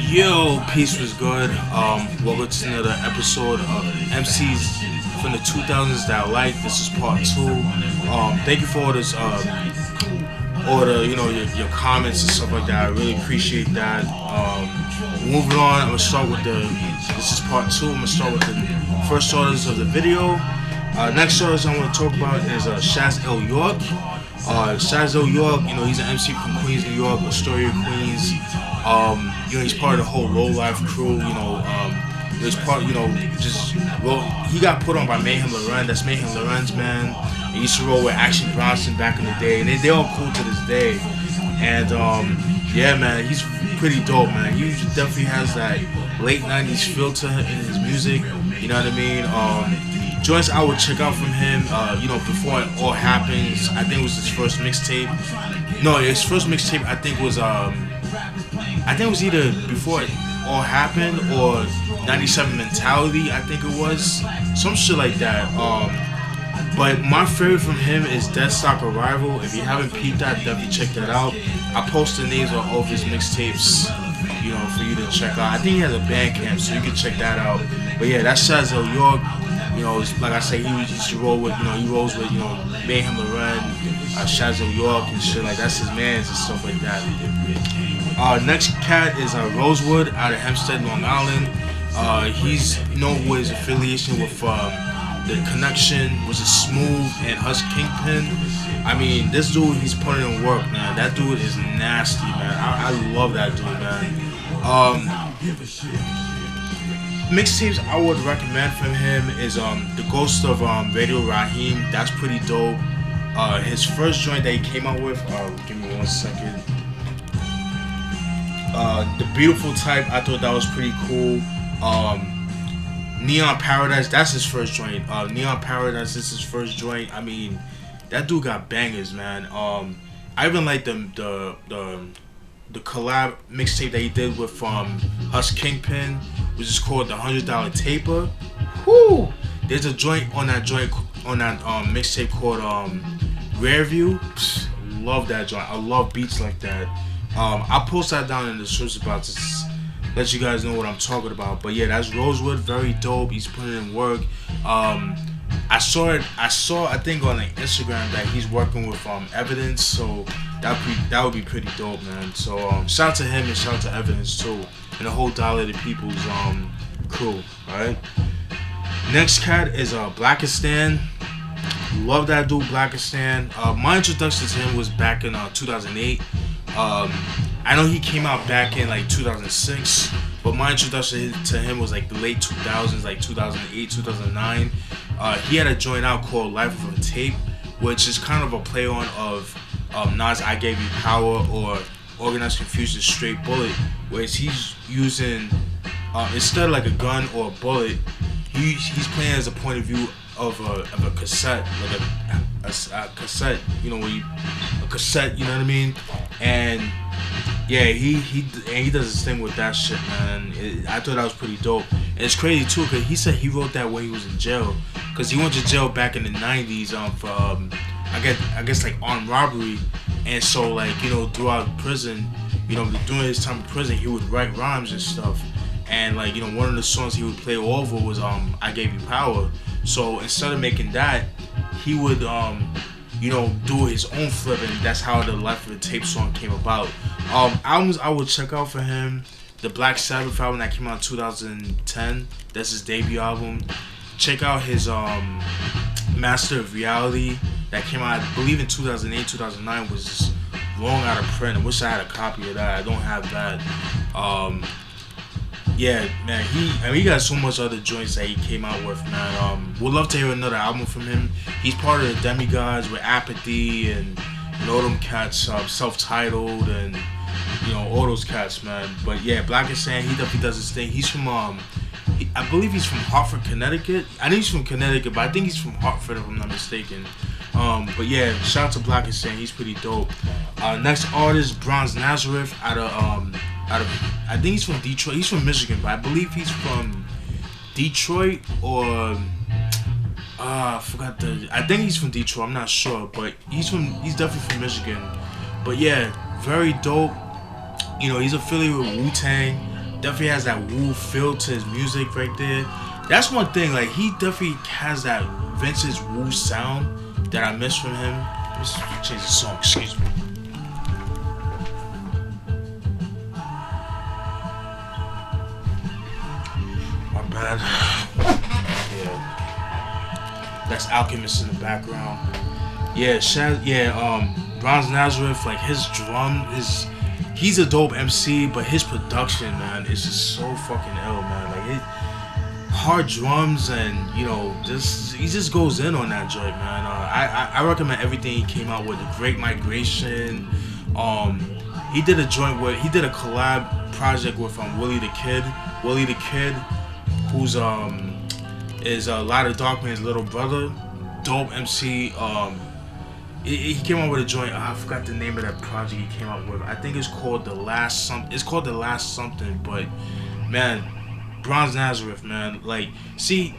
Yo, peace was good. Welcome to another episode of MCs from the 2000s that I like. This is part 2. Thank you for all this, all the, your comments and stuff like that. I really appreciate that. Moving on, I'm gonna start with this is part 2. I'm gonna start with the first orders of the video. Next orders I want to talk about is Jehst L. York. Jehst L. York, he's an MC from Queens, New York, Astoria, Queens. He's part of the whole Low Life crew. He's part, he got put on by Mayhem Loren. That's Mayhem Loren's man. He used to roll with Action Bronson back in the day, and they all cool to this day. And yeah, man, he's pretty dope, man. He definitely has that late '90s feel to him in his music. You know what I mean? Joints I would check out from him, before it all happens. I think it was his first mixtape. No, his first mixtape I think was either before it all happened or 97 Mentality. I think it was some shit like that. But my favorite from him is Deadstock Arrival. If you haven't peeped that, definitely check that out. I post the names of all of his mixtapes, for you to check out. I think he has a Bandcamp, so you can check that out. But yeah, that's Jehst L. York. Like I say, he used to roll with, he rolls with, Mayhem Loren, Jehst L. York and shit like that's his mans and stuff like that. Next cat is Rozewood out of Hempstead, Long Island. He's known for his affiliation with The Connection, which is Smooth, and Hush Kingpin. I mean, this dude, he's putting in work, man. That dude is nasty, man. I love that dude, man. Mixtapes I would recommend from him is The Ghost of Radio Raheem. That's pretty dope. His first joint that he came out with, give me 1 second. The Beautiful Type, I thought that was pretty cool. Neon Paradise, that's his first joint. Neon Paradise is his first joint. I mean, that dude got bangers, man. I even like the collab mixtape that he did with Hush Kingpin, which is called the $100 Taper. Whoo! There's a joint on that mixtape called Rare View. Psst, love that joint. I love beats like that. I'll post that down in the description box to let you guys know what I'm talking about. But yeah, that's Rozewood, very dope. He's putting in work. I saw I think on Instagram that he's working with Evidence, so that would be pretty dope, man. So shout out to him and shout out to Evidence too, and the whole Dollar the People's crew. Alright. Next cat is Blacastan. Love that dude, Blacastan. My introduction to him was back in 2008. I know he came out back in like 2006, but my introduction to him was like the late 2000s, like 2008, 2009. He had a joint out called Life of a Tape, which is kind of a play on of Nas I Gave You Power or Organized Confusion's Straight Bullet, where he's using instead of like a gun or a bullet, he's playing as a point of view of a cassette, like a cassette, a cassette, you know what I mean? And yeah, he does his thing with that shit, man. I thought that was pretty dope. And it's crazy too, cause he said he wrote that when he was in jail, cause he went to jail back in the '90s for I guess like armed robbery, and so like throughout prison, during his time in prison, he would write rhymes and stuff, and like one of the songs he would play over was I Gave You Power. So instead of making that, he would do his own flip, and that's how the Life of a Tape song came about. Albums I would check out for him: the Black Sabbath album that came out in 2010. That's his debut album. Check out his Master of Reality that came out, I believe, in 2008, 2009. Was just long out of print. I wish I had a copy of that. I don't have that. Yeah, man, he got so much other joints that he came out with, man. Would love to hear another album from him. He's part of the Demigods with Apathy and all them cats, Self-Titled, and all those cats, man. But yeah, Blacastan, he definitely does his thing. He's from I believe he's from Hartford, Connecticut. I know he's from Connecticut, but I think he's from Hartford if I'm not mistaken. But yeah, shout out to Blacastan, he's pretty dope. Next artist, Bronze Nazareth out of I think he's from Detroit. He's from Michigan, but I believe he's from Detroit or I think he's from Detroit. I'm not sure, but he's definitely from Michigan. But yeah, very dope. He's affiliated with Wu-Tang. definitely has that woo feel to his music right there. That's one thing, like he definitely has that vintage woo sound that I miss from him. Let's change the song, excuse me. My bad. Yeah. That's Alchemist in the background. Yeah, Bronze Nazareth, like his drum is, he's a dope MC, but his production, man, is just so fucking ill, man. Like it, hard drums, and you know, just he just goes in on that joint, man. I recommend everything he came out with. The Great Migration. He did a joint with, he did a collab project with Willie the Kid. Willie the Kid, who's is a lot of Darkman's little brother. Dope MC. He came out with a joint. I forgot the name of that project he came out with. I think it's called The Last Something. It's called The Last Something. But man, Bronze Nazareth, man. Like, see,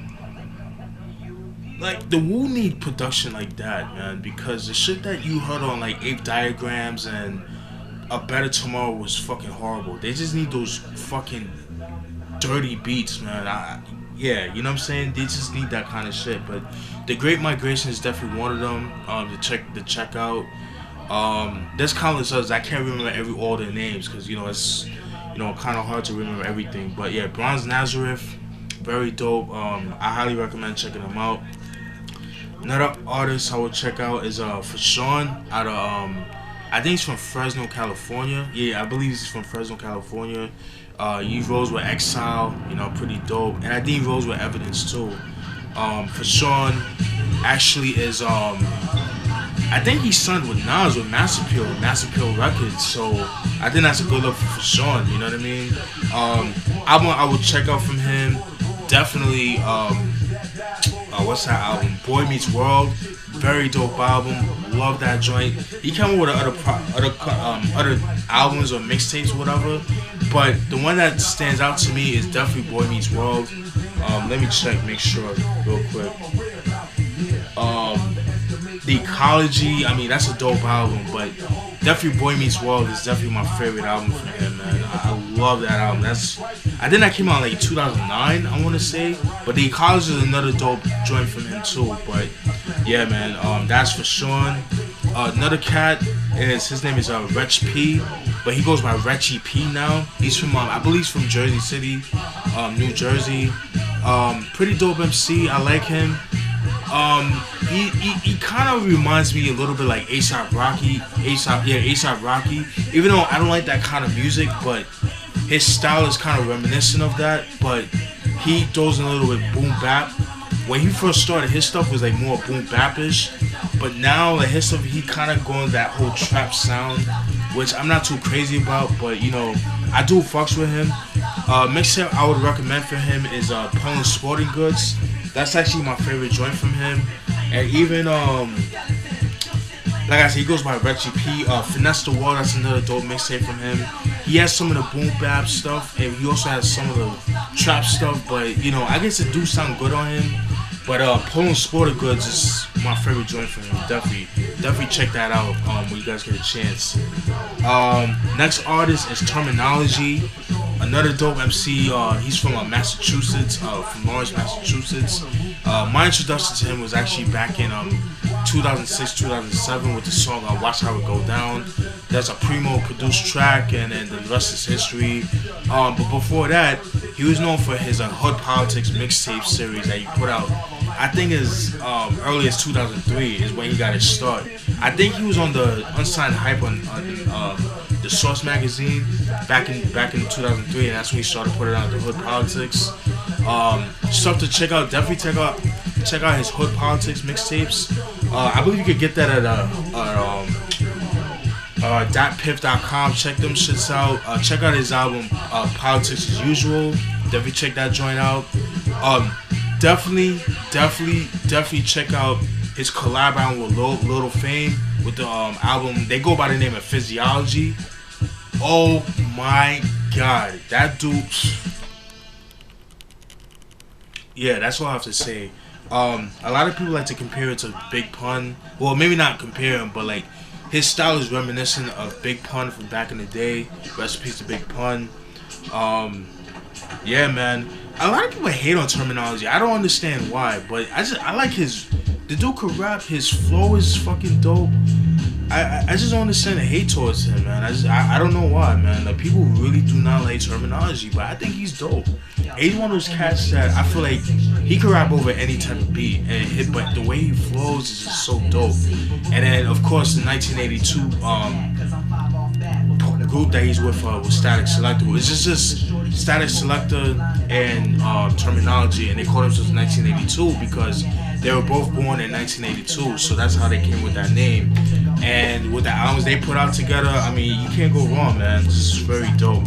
like the Wu need production like that, man. Because the shit that you heard on like Ape Diagrams and A Better Tomorrow was fucking horrible. They just need those fucking dirty beats, man. Yeah, you know what I'm saying? They just need that kind of shit. But The Great Migration is definitely one of them to check out. There's countless others. I can't remember all the names because you know it's kind of hard to remember everything. But yeah, Bronze Nazareth, very dope. I highly recommend checking them out. Another artist I would check out is Fashawn out of I think he's from Fresno, California. Yeah, I believe he's from Fresno, California. He rolls with Exile, you know, pretty dope, and I think he rolls with Evidence too. Fashawn actually is I think he signed with Nas with Marcberg Records, so I think that's a good look for Fashawn, you know what I mean? Album I would check out from him, definitely what's that album? Boy Meets World, very dope album, love that joint. He came up with other albums or mixtapes or whatever, but the one that stands out to me is definitely Boy Meets World. Let me check, make sure real quick. The Ecology, I mean that's a dope album, but definitely Boy Meets World is definitely my favorite album from him, man. I love that album. I think that came out like 2009, I want to say, but The Ecology is another dope joint from him too. But yeah, man, that's for Sean. Another cat his name is Retch P, but he goes by Retchy P now. He's from I believe he's from Jersey City, New Jersey. Pretty dope MC. I like him. He kind of reminds me a little bit like A$AP Rocky. A$AP Rocky. Even though I don't like that kind of music, but his style is kind of reminiscent of that. But he throws in a little bit boom bap. When he first started, his stuff was like more boom bap-ish. But now, like his stuff, he kind of going that whole trap sound, which I'm not too crazy about. But you know, I do fucks with him. Mixtape I would recommend for him is Polo Sporting Goods. That's actually my favorite joint from him. And even like I said, he goes by Retchy P. Finesse the Wall, that's another dope mixtape from him. He has some of the boom bap stuff, and he also has some of the trap stuff. But you know, I guess it do sound good on him. But Polo Sporting Goods is my favorite joint from him. Definitely check that out when you guys get a chance. Next artist is Termanology. Another dope MC. He's from Massachusetts, from Lawrence, Massachusetts. My introduction to him was actually back in 2006, 2007 with the song Watch How It Go Down. That's a Primo produced track, and then the rest is history. But before that, he was known for his Hood Politics mixtape series that he put out. I think as early as 2003 is when he got his start. I think he was on the Unsigned Hype on the Source magazine back in 2003, and that's when he started putting out the Hood Politics. Stuff to check out. Definitely check out his Hood Politics mixtapes. I believe you could get that at .piff.com. Check them shits out. Check out his album Politics as Usual. Definitely check that joint out. Definitely check out his collab album with Little Fame with the album. They go by the name of Fizziology. Oh my god, that dude. Yeah, that's all I have to say. A lot of people like to compare it to Big Pun. Well, maybe not compare him, but like his style is reminiscent of Big Pun from back in the day. Recipes to Big Pun. Yeah, man. A lot of people hate on Termanology. I don't understand why, but I like the dude could rap. His flow is fucking dope. I just don't understand the hate towards him, man. I don't know why, man. Like, people really do not like Termanology, but I think he's dope. He's one of those cats that I feel like he could rap over any type of beat and hit, but the way he flows is just so dope. And then, of course, in 1982, group that he's with was Static Selector. It's just Static Selector and Termanology, and they called themselves 1982 because they were both born in 1982, so that's how they came with that name. And with the albums they put out together, I mean, you can't go wrong, man. This is very dope.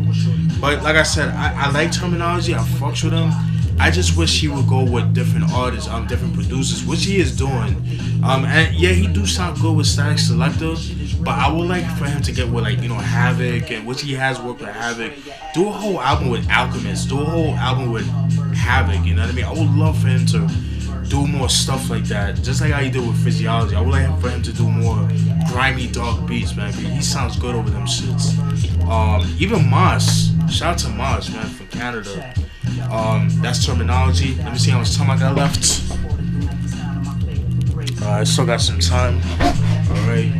But like I said, I like Termanology. I fucks with him. I just wish he would go with different artists, different producers, which he is doing. And yeah, he do sound good with Static Selector, but I would like for him to get with, like, you know, Havoc, and which he has worked with Havoc. Do a whole album with Alchemist. Do a whole album with Havoc. You know what I mean? I would love for him to do more stuff like that, just like how he did with Physiology. I would like for him to do more grimy, dark beats, man. He sounds good over them shits. Even Moss, shout out to Moss, man, from Canada. That's Termanology. Let me see how much time I got left. I still got some time. Alright.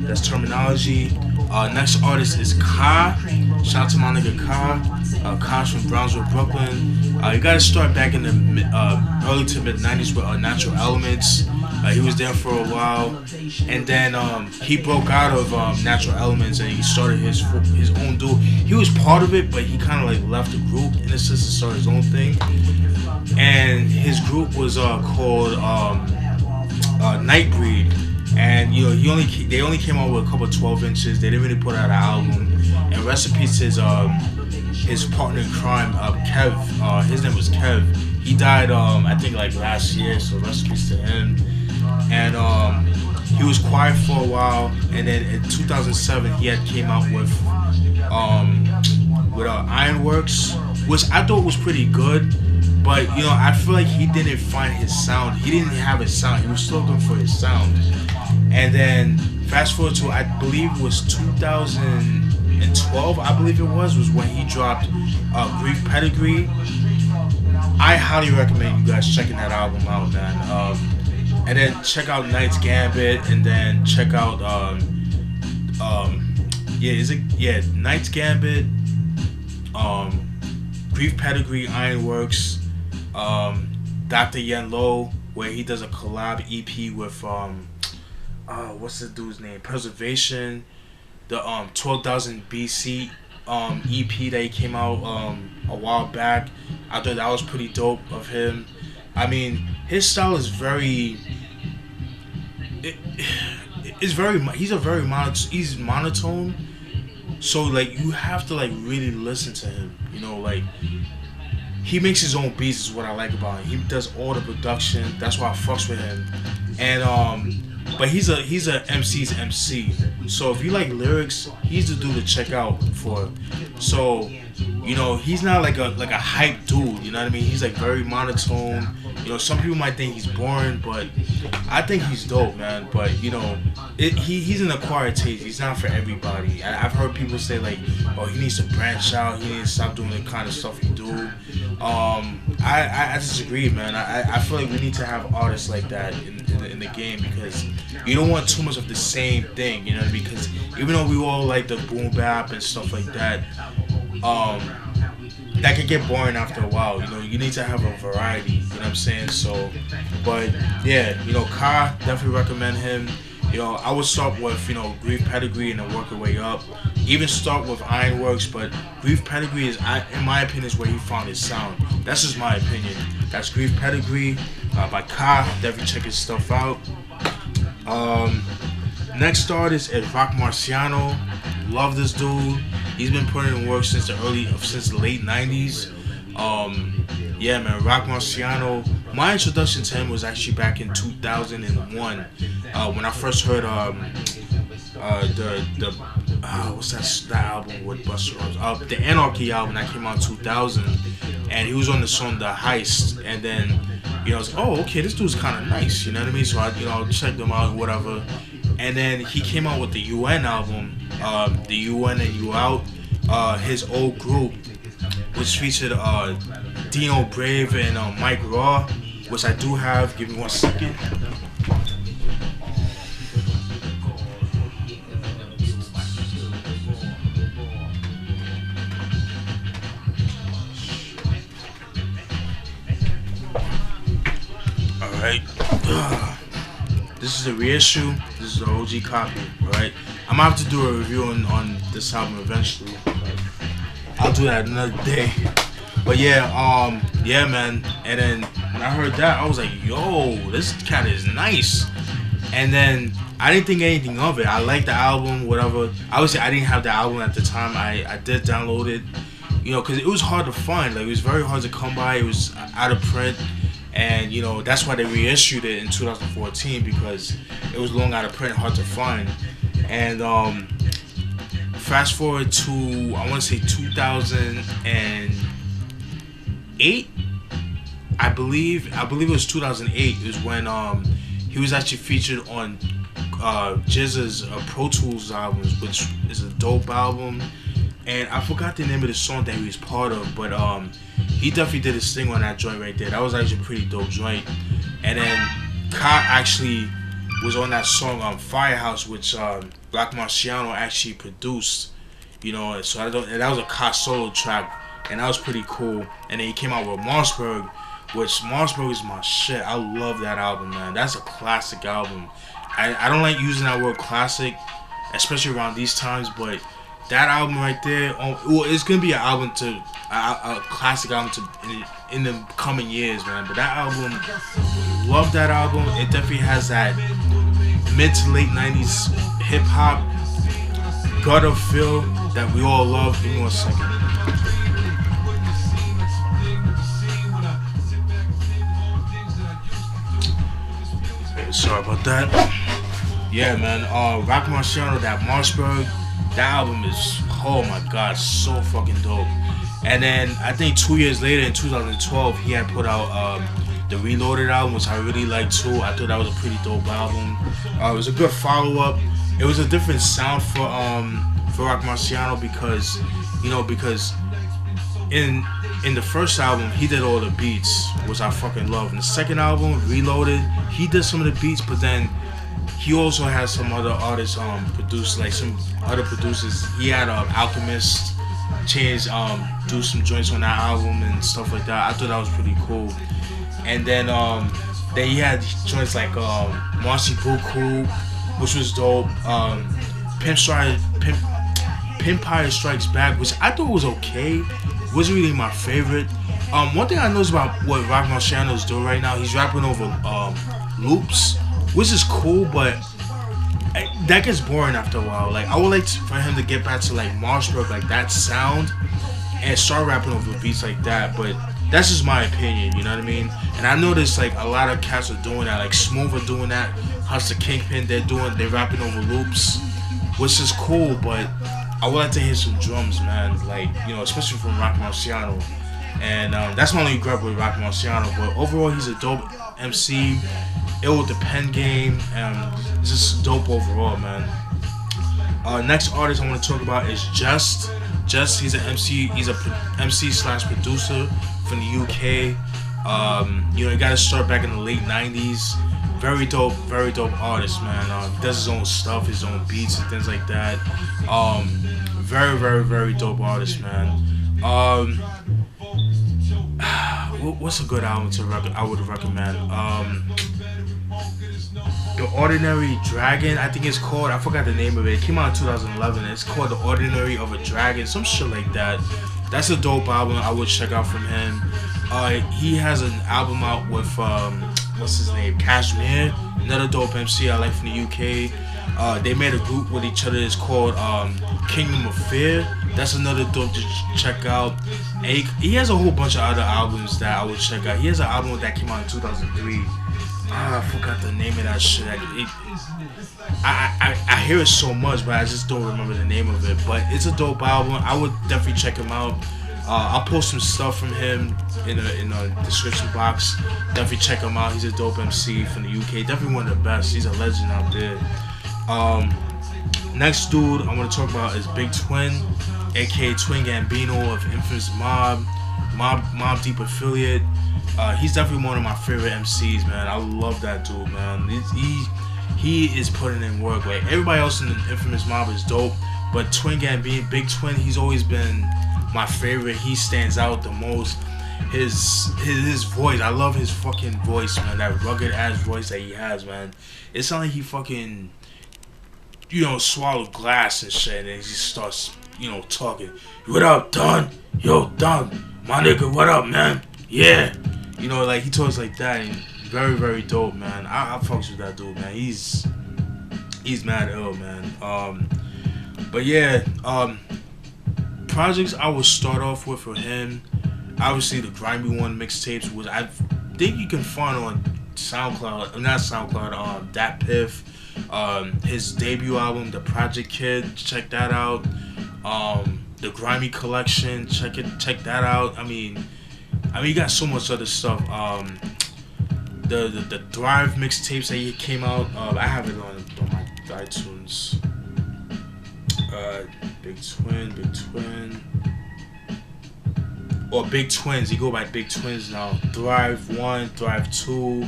That's Termanology. Next artist is Ka. Shout out to my nigga Ka. Ka's from Brownsville, Brooklyn. You gotta start back in the early to mid 90s with Natural Elements. He was there for a while, and then he broke out of Natural Elements and he started his own duo. He was part of it, but he kind of like left the group in a sense to start his own thing. And his group was called Nightbreed. And you know, they only came out with a couple of 12 inches. They didn't really put out an album. And rest in peace his partner in crime, Kev. His name was Kev. He died I think like last year, so rest in peace to him. And he was quiet for a while, and then in 2007 he had came out with Ironworks, which I thought was pretty good. But you know, I feel like he didn't find his sound. He didn't have his sound. He was still looking for his sound. And then fast forward to, I believe it was 2012. I believe it was when he dropped Pedigree. I highly recommend you guys checking that album out, man. And then check out Knight's Gambit, and then check out Knight's Gambit, Grief Pedigree, Ironworks, Dr. Yen Lo, where he does a collab EP with what's the dude's name? Preservation, the 2000's BC EP that he came out a while back. I thought that was pretty dope of him. I mean, his style is very. He's monotone. So like you have to like really listen to him. You know, like he makes his own beats is what I like about him. He does all the production. That's why I fucks with him. And but he's a MC's MC. So if you like lyrics, he's the dude to check out for. So, you know, he's not like a hype dude, you know what I mean? He's like very monotone. You know, some people might think he's boring, but I think he's dope, man. But you know, he's an acquired taste. He's not for everybody. I've heard people say like, oh, he needs to branch out. He needs to stop doing the kind of stuff he do. I disagree, man. I feel like we need to have artists like that in the game, because you don't want too much of the same thing, you know, because even though we all like the boom bap and stuff like that, that can get boring after a while. You know, you need to have a variety, you know what I'm saying? So, but yeah, you know, Ka, definitely recommend him. You know, I would start with, you know, Grief Pedigree and then work your way up. Even start with Ironworks, but Grief Pedigree is, in my opinion, is where he found his sound. That's just my opinion. That's Grief Pedigree by Ka. Definitely check his stuff out. Next artist is Marciano. Love this dude. He's been putting in work since the late 90s. Yeah, man, Marciano. My introduction to him was actually back in 2001 when I first heard what's that album with Busta Rhymes? The Anarchy album that came out in 2000, and he was on the song The Heist, and then you know I was like, oh, okay, this dude's kind of nice, you know what I mean? So I checked him out, whatever, and then he came out with the UN album, the UN and You Out. his old group, which featured Dino Brave and Mike Raw, which I do have. Give me 1 second. Alright. This is the reissue. This is the OG copy. Alright. I'm gonna have to do a review on this album eventually. I'll do that another day. But yeah, yeah, man. And then when I heard that, I was like, yo, this cat is nice. And then I didn't think anything of it. I liked the album, whatever. Obviously, I didn't have the album at the time. I did download it, you know, because it was hard to find. Like, it was very hard to come by. It was out of print. And, you know, that's why they reissued it in 2014, because it was long out of print, hard to find. And fast forward to, I want to say 2008, I believe it was 2008 is when he was actually featured on Jehst's Pro Tools albums, which is a dope album. And I forgot the name of the song that he was part of, but he definitely did his thing on that joint right there. That was actually a pretty dope joint. And then Ka actually was on that song Firehouse, which Blac Marciano actually produced, you know. So that was a Ka solo track, and that was pretty cool. And then he came out with Marcberg, which Marcberg is my shit. I love that album, man. That's a classic album. I don't like using that word classic, especially around these times, but that album right there, well, it's gonna be an album to a classic album to in the coming years, man. But that album, love that album. It definitely has that mid to late 90s hip hop gutter feel that we all love. Give me 1 second. Sorry about that. Yeah, man. Rock Marciano, that Marcberg, that album is, oh my god, so fucking dope. And then I think 2 years later, in 2012, he had put out the Reloaded album, which I really liked too. I thought that was a pretty dope album. It was a good follow-up. It was a different sound for Rock Marciano because, you know, because in the first album he did all the beats, which I fucking love. In the second album, Reloaded, he did some of the beats, but then he also has some other artists produce, like some other producers. He had Alchemist Change do some joints on that album and stuff like that. I thought that was pretty cool. And then he had joints like Marci Beaucoup, which was dope. Pimpire Strikes Back, which I thought was okay. Wasn't really my favorite. One thing I noticed about what Rock Marciano is doing right now, he's rapping over loops, which is cool, but that gets boring after a while. Like, I would like for him to get back to like Marcberg, like that sound, and start rapping over beats like that. But that's just my opinion, you know what I mean? And I noticed like a lot of cats are doing that, like Smooth are doing that, Hustler Kingpin, they're rapping over loops, which is cool. But I would like to hear some drums, man, like, you know, especially from Rock Marciano. And that's my only gripe with Rock Marciano. But overall, he's a dope MC. Ill with the pen game, and it's just dope overall, man. Next artist I want to talk about is Jehst. Jehst, he's an MC. He's a MC/producer from the UK. You know, he got his start back in the late 90s. Very dope artist, man. He does his own stuff, his own beats and things like that. Very dope artist, man. What's a good album I would recommend? The Ordinary Dragon, I think it's called. I forgot the name of it. It came out in 2011. It's called The Ordinary of a Dragon, some shit like that. That's a dope album I would check out from him. He has an album out with what's his name, Kashmere, another dope MC I like from the UK. They made a group with each other. It's called Kingdom of Fear. That's another dope to check out. And he has a whole bunch of other albums that I would check out. He has an album that came out in 2003. I forgot the name of that shit. I hear it so much, but I just don't remember the name of it. But it's a dope album. I would definitely check him out. I'll post some stuff from him in the description box. Definitely check him out. He's a dope MC from the UK. Definitely one of the best. He's a legend out there. Next dude I want to talk about is Big Twin. aka Twin Gambino of Infamous Mob Deep affiliate. He's definitely one of my favorite MCs, man. I love that dude, man. He is putting in work. Like, everybody else in the Infamous Mob is dope, but Twin Gambino, Big Twin, he's always been my favorite. He stands out the most. His voice, I love his fucking voice, man. That rugged ass voice that he has, man. It sounds like he fucking, swallowed glass and shit, and he just starts, talking. What up, Don? Yo, Don, my nigga, what up, man? Yeah. Like, he talks like that, and very, very dope, man. I fucks with that dude, man. He's mad ill, man. But yeah, projects I would start off with for him, obviously the Grimey one mixtapes, was I think you can find on SoundCloud, not SoundCloud, Dat Piff, his debut album, The Project Kid, check that out. The Grimey collection, check that out. I mean, you got so much other stuff. The Thrive mixtapes that he came out. I have it on my iTunes. Big Twin. Or Big Twins. He go by Big Twins now. Thrive 1, Thrive 2.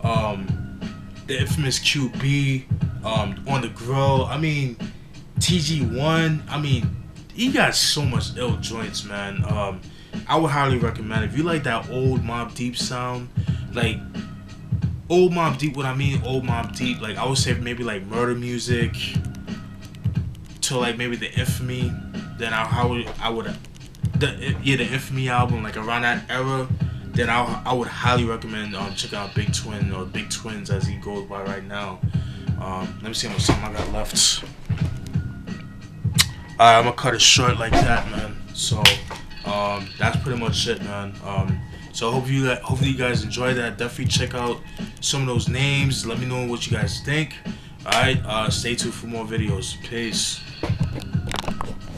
The infamous QB. On the Grill. I mean, TG1. I mean, he got so much ill joints, man. I would highly recommend it. If you like that old Mobb Deep sound, like old Mobb Deep, old Mobb Deep, like I would say maybe like Murder Music to like maybe the Infamy, then the Infamy album, like around that era, then I would highly recommend checking out Big Twin, or Big Twins as he goes by right now. Let me see how much time I got left. I'm gonna cut it short like that, man. So that's pretty much it, man. So hopefully you guys enjoy that. Definitely check out some of those names. Let me know what you guys think. Alright, stay tuned for more videos. Peace.